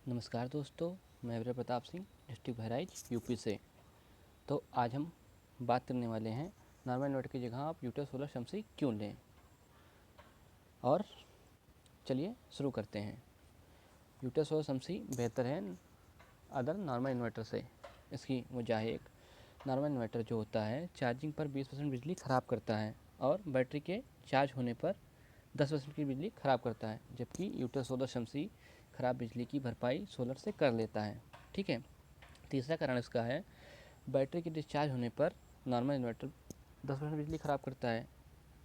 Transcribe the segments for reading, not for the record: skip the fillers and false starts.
नमस्कार दोस्तों, मैं वीर प्रताप सिंह, डिस्ट्रिक्ट बहराइच, यूपी से। तो आज हम बात करने वाले हैं नॉर्मल इन्वर्टर की जगह आप यूटेस सोलर शमसी क्यों लें। और चलिए शुरू करते हैं। यूटेस सोलर शमसी बेहतर है अदर नॉर्मल इन्वर्टर से। इसकी वजह है, एक नॉर्मल इन्वर्टर जो होता है चार्जिंग पर 20% बिजली ख़राब करता है और बैटरी के चार्ज होने पर 10% की बिजली ख़राब करता है, जबकि यूटेस सोलर शमसी ख़राब बिजली की भरपाई सोलर से कर लेता है। ठीक है। तीसरा कारण इसका है, बैटरी के डिस्चार्ज होने पर नॉर्मल इन्वर्टर 10% बिजली ख़राब करता है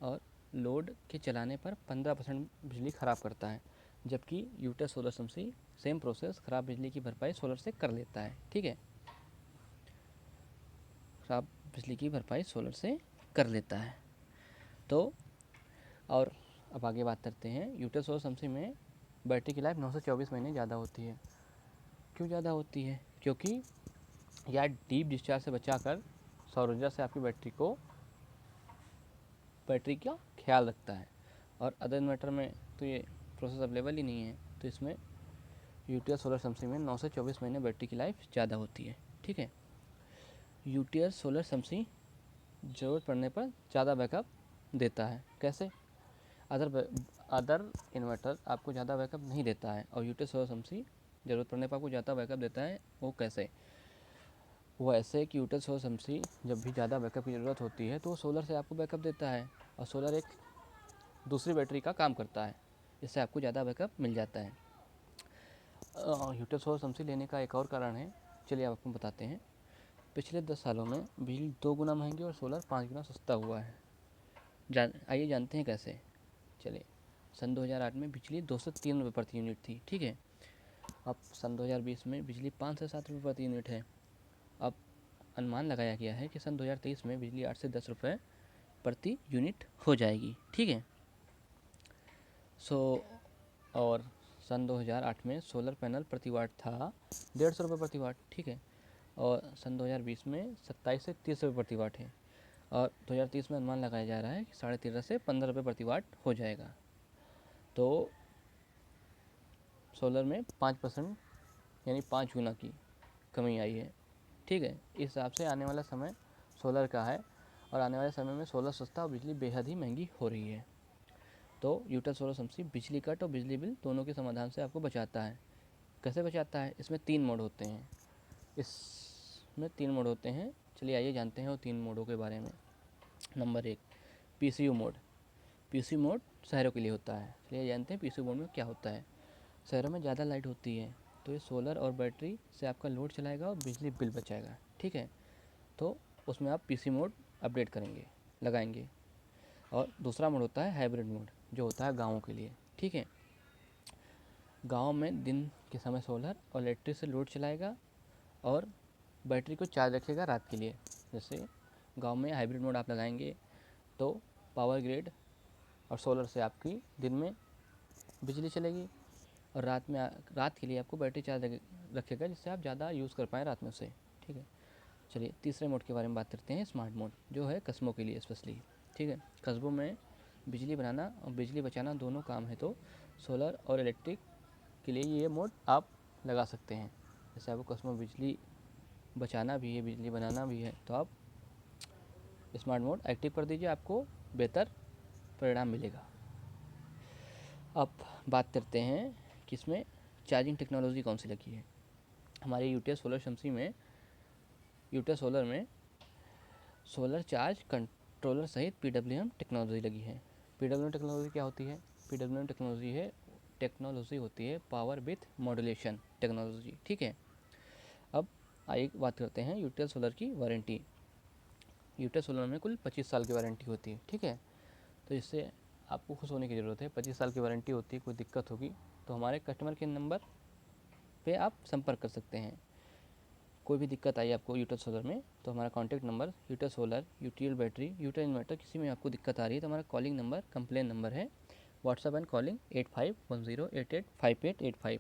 और लोड के चलाने पर 15% बिजली ख़राब करता है, जबकि यूटेस सोलर शमसी सेम प्रोसेस ख़राब बिजली की भरपाई सोलर से कर लेता है। ठीक है, ख़राब बिजली की भरपाई सोलर से कर लेता है। तो और अब आगे बात करते हैं, यूटेस सोलर शमसी में बैटरी की लाइफ 9 से 24 महीने ज़्यादा होती है। क्यों ज़्यादा होती है? क्योंकि यह डीप डिस्चार्ज से बचाकर सौर ऊर्जा से आपकी बैटरी का ख्याल रखता है। और अदर इन्वर्टर में तो ये प्रोसेस अवेलेबल ही नहीं है, तो इसमें यूटीएस सोलर शमसी में 9 से 24 महीने बैटरी की लाइफ ज़्यादा होती है। ठीक है। यूटीएस सोलर शमसी ज़रूरत पड़ने पर ज़्यादा बैकअप देता है। कैसे? अदर इन्वर्टर आपको ज़्यादा बैकअप नहीं देता है और यूटीएस सोलर शमसी ज़रूरत पड़ने पर आपको ज़्यादा बैकअप देता है। वो कैसे? वो ऐसे कि यूटेस सोलर शमसी जब भी ज़्यादा बैकअप की ज़रूरत होती है तो वो सोलर से आपको बैकअप देता है और सोलर एक दूसरी बैटरी का काम करता है, इससे आपको ज़्यादा बैकअप मिल जाता है। यूटेस सोलर शमसी लेने का एक और कारण है, चलिए आपको बताते हैं। पिछले 10 सालों में बिजली 2 गुना महंगी और सोलर 5 गुना सस्ता हुआ है। आइए जानते हैं कैसे। चलिए, सन 2008 में बिजली 2 से 3 रुपये प्रति यूनिट थी। ठीक है। अब सन 2020 में बिजली 5 से 7 रुपये प्रति यूनिट है। अब अनुमान लगाया गया है कि सन 2023 में बिजली 8 से 10 रुपये प्रति यूनिट हो जाएगी। ठीक है। और सन 2008 में सोलर पैनल प्रति वाट था 150 रुपये प्रति वाट। ठीक है। और सन 2020 में 27 से 30 रुपये प्रति वाट है और 2030 में अनुमान लगाया जा रहा है कि 13.5 से 15 रुपये प्रति वाट हो जाएगा। तो सोलर में 5% यानी 5 गुना की कमी आई है। ठीक है। इस हिसाब से आने वाला समय सोलर का है और आने वाले समय में सोलर सस्ता और बिजली बेहद ही महंगी हो रही है। तो यूटेस सोलर शमसी बिजली कट और बिजली बिल दोनों के समाधान से आपको बचाता है। कैसे बचाता है? इसमें 3 मोड होते हैं। चलिए आइए जानते हैं वो 3 मोडों के बारे में। Number 1, PCU mode. PCU mode शहरों के लिए होता है। चलिए जानते हैं पीसीयू मोड में क्या होता है। शहरों में ज़्यादा लाइट होती है तो ये सोलर और बैटरी से आपका लोड चलाएगा और बिजली बिल बचाएगा। ठीक है। तो उसमें आप पीसी मोड अपडेट लगाएंगे। और दूसरा मोड होता है हाइब्रिड मोड, जो होता है गाँवों के लिए। ठीक है। गांव में दिन के समय सोलर और इलेक्ट्रिक से लोड चलाएगा और बैटरी को चार्ज रखेगा रात के लिए। जैसे गांव में हाइब्रिड मोड आप लगाएंगे तो पावर ग्रिड और सोलर से आपकी दिन में बिजली चलेगी और रात के लिए आपको बैटरी चार्ज रखेगा, जिससे आप ज़्यादा यूज़ कर पाएँ रात में उसे। ठीक है। चलिए तीसरे मोड के बारे में बात करते हैं, स्मार्ट मोड, जो है कस्बों के लिए स्पेशली। ठीक है। कस्बों में बिजली बनाना और बिजली बचाना दोनों काम है, तो सोलर और इलेक्ट्रिक के लिए ये मोड आप लगा सकते हैं। जैसे आपको कस्बों में बिजली बचाना भी है, बिजली बनाना भी है, तो आप स्मार्ट मोड एक्टिव कर दीजिए, आपको बेहतर परिणाम मिलेगा। अब बात करते हैं कि इसमें चार्जिंग टेक्नोलॉजी कौन सी लगी है। हमारे यूटीएस सोलर में सोलर चार्ज कंट्रोलर सहित पीडब्ल्यूएम टेक्नोलॉजी लगी है। पीडब्ल्यूएम टेक्नोलॉजी क्या होती है? पीडब्ल्यूएम टेक्नोलॉजी होती है पावर विथ मॉड्यूलेशन टेक्नोलॉजी। ठीक है। अब आइए बात करते हैं यूटीएस सोलर की वारंटी। यूटीएस सोलर में कुल 25 साल की वारंटी होती है। ठीक है। तो इससे आपको खुश होने की ज़रूरत है। 25 साल की वारंटी होती है। कोई दिक्कत होगी तो हमारे कस्टमर के नंबर पे आप संपर्क कर सकते हैं। कोई भी दिक्कत आई आपको यूटेस सोलर में तो हमारा कॉन्टैक्ट नंबर यूटेस solar, UTL battery, UTL inverter, किसी में आपको दिक्कत आ रही है तो हमारा कॉलिंग नंबर, कंप्लेन नंबर है व्हाट्सअप एंड कॉलिंग 8510885885,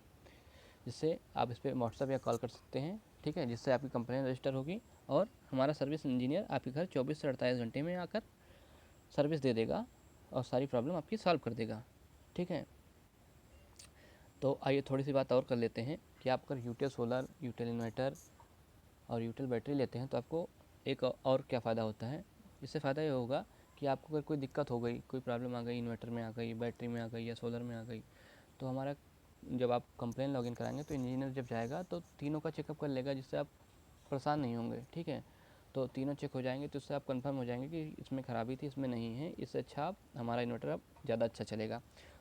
जिससे आप इस पर व्हाट्सअप या कॉल कर सकते हैं। ठीक है। जिससे आपकी कंप्लेन रजिस्टर होगी और हमारा सर्विस इंजीनियर आपके घर 24 से 48 घंटे में आकर सर्विस दे देगा और सारी प्रॉब्लम आपकी सॉल्व कर देगा। ठीक है। तो आइए थोड़ी सी बात और कर लेते हैं कि आप अगर यूटेल सोलर, यूटेल इन्वर्टर और यूटेल बैटरी लेते हैं तो आपको एक और क्या फ़ायदा होता है। इससे फ़ायदा ये होगा कि आपको अगर कोई दिक्कत हो गई, कोई प्रॉब्लम आ गई, इन्वर्टर में आ गई, बैटरी में आ गई या सोलर में आ गई, तो हमारा जब आप कंप्लेन लॉगिन कराएंगे तो इंजीनियर जब जाएगा तो तीनों का चेकअप कर लेगा, जिससे आप परेशान नहीं होंगे। ठीक है, तो तीनों चेक हो जाएंगे तो उससे आप कंफर्म हो जाएंगे कि इसमें ख़राबी थी, इसमें नहीं है, इससे अच्छा आप हमारा इन्वर्टर अब ज़्यादा अच्छा चलेगा।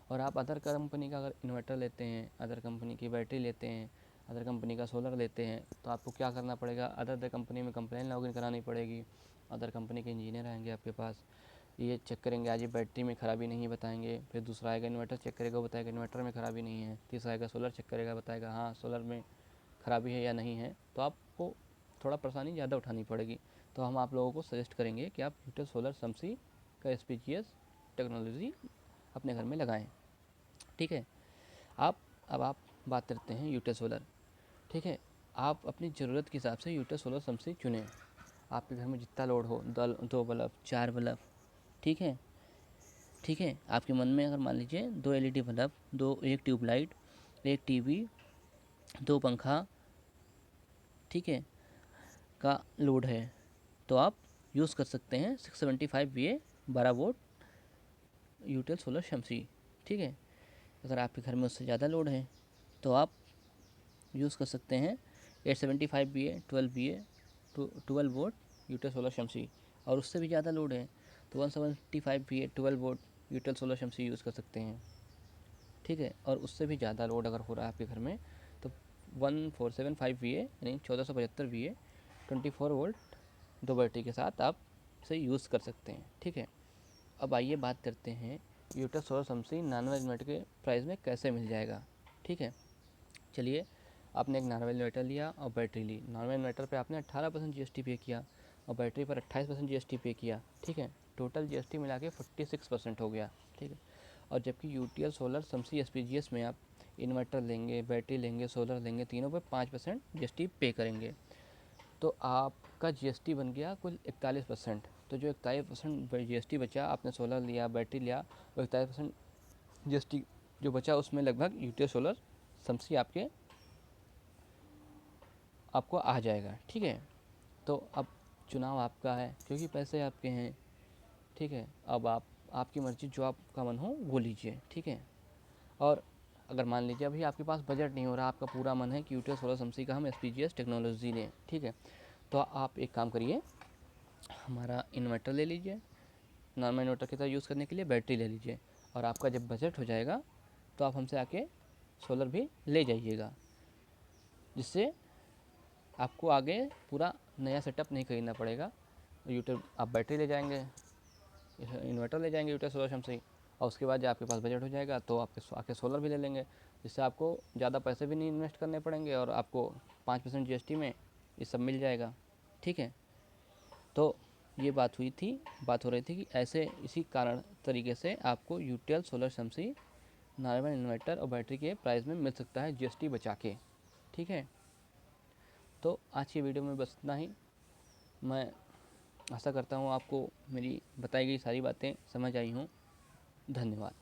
और आप अदर कंपनी का अगर इन्वर्टर लेते हैं, अदर कंपनी की बैटरी लेते हैं, अदर कंपनी का सोलर लेते हैं, तो आपको क्या करना पड़ेगा, अदर कंपनी में कंप्लेन लॉगिन करानी पड़ेगी। अदर कंपनी के इंजीनियर आएंगे आपके पास, ये चेक करेंगे, आज ये बैटरी में ख़राबी नहीं बताएंगे, फिर दूसरा आएगा इन्वर्टर चेक करेगा, बताएगा इन्वर्टर में ख़राबी नहीं है, तीसरा आएगा सोलर चेक करेगा, बताएगा हाँ सोलर में ख़राबी है या नहीं है। तो आपको थोड़ा परेशानी ज़्यादा उठानी पड़ेगी। तो हम आप लोगों को सजेस्ट करेंगे कि आप यूटेल सोलर समसी का SPGS टेक्नोलॉजी अपने घर में लगाएं। ठीक है, अब आप बात करते हैं यूटेल सोलर। ठीक है, आप अपनी ज़रूरत के हिसाब से यूटेल सोलर समसी चुनें। आपके घर में जितना लोड हो, 2 बल्ब 4 बल्ब, ठीक है, ठीक है, आपके मन में अगर मान लीजिए 2 LED बल्ब, एक ट्यूबलाइट, एक टीवी, 2 पंखा, ठीक है, का लोड है, तो आप यूज़ कर सकते हैं 675 VA 12 वोल्ट यूटेल सोलर शमसी। ठीक है, अगर आपके घर में उससे ज़्यादा लोड है तो आप यूज़ कर सकते हैं 875 VA 12 VA 12 वोल्ट यूटेल सोलर शमसी। और उससे भी ज़्यादा लोड है तो 175 VA 12 वोल्ट यूटेल सोलर शमसी यूज़ कर सकते हैं। ठीक है, और उससे भी ज़्यादा लोड अगर हो रहा है आपके घर में तो 1475 VA यानी 1475 VA 24 वोल्ट 2 बैटरी के साथ आप इसे यूज़ कर सकते हैं। ठीक है, अब आइए बात करते हैं यूटेल सोलर शमसी नॉर्मल इन्वर्टर के प्राइस में कैसे मिल जाएगा। ठीक है, चलिए, आपने एक नॉर्मल इन्वर्टर लिया और बैटरी ली। नॉर्मल इन्वर्टर पे आपने 18% GST पे किया और बैटरी पर 28% GST पे किया। ठीक है, टोटल GST मिला के 46% हो गया। ठीक है, और जबकि यूटीएल सोलर समसी SPGS में आप इन्वर्टर लेंगे, बैटरी लेंगे, सोलर लेंगे, तीनों पे 5% GST पे करेंगे, तो आपका GST बन गया कुल 41%। तो जो 41% GST बचा, आपने सोलर लिया, बैटरी लिया, वो 41% GST जो बचा उसमें लगभग यूटीएल सोलर समसी आपको आ जाएगा। ठीक है, तो अब चुनाव आपका है क्योंकि पैसे आपके हैं। ठीक है, अब आपकी मर्ज़ी, जो आपका मन हो वो लीजिए। ठीक है, और अगर मान लीजिए अभी आपके पास बजट नहीं हो रहा, आपका पूरा मन है कि यूटीएल सोलर समसी का हम SPGS टेक्नोलॉजी लें, ठीक है, तो आप एक काम करिए, हमारा इन्वर्टर ले लीजिए, नॉर्मल इन्वर्टर की तरह यूज़ करने के लिए बैटरी ले लीजिए, और आपका जब बजट हो जाएगा तो आप हमसे आके सोलर भी ले जाइएगा, जिससे आपको आगे पूरा नया सेटअप नहीं खरीदना पड़ेगा। यूटेल आप बैटरी ले जाएंगे, इन्वर्टर ले जाएंगे यूटेल सोलर शमसी, और उसके बाद जब आपके पास बजट हो जाएगा तो आपके आके सोलर भी ले लेंगे, जिससे आपको ज़्यादा पैसे भी नहीं इन्वेस्ट करने पड़ेंगे और आपको 5% GST में ये सब मिल जाएगा। ठीक है, तो ये बात हो रही थी कि ऐसे इसी कारण तरीके से आपको यूटीएल सोलर शमसी नॉर्मल इन्वर्टर और बैटरी के प्राइस में मिल सकता है GST बचा के। ठीक है, तो आज की वीडियो में बस इतना ही। मैं आशा करता हूँ आपको मेरी बताई गई सारी बातें समझ आई हों। धन्यवाद।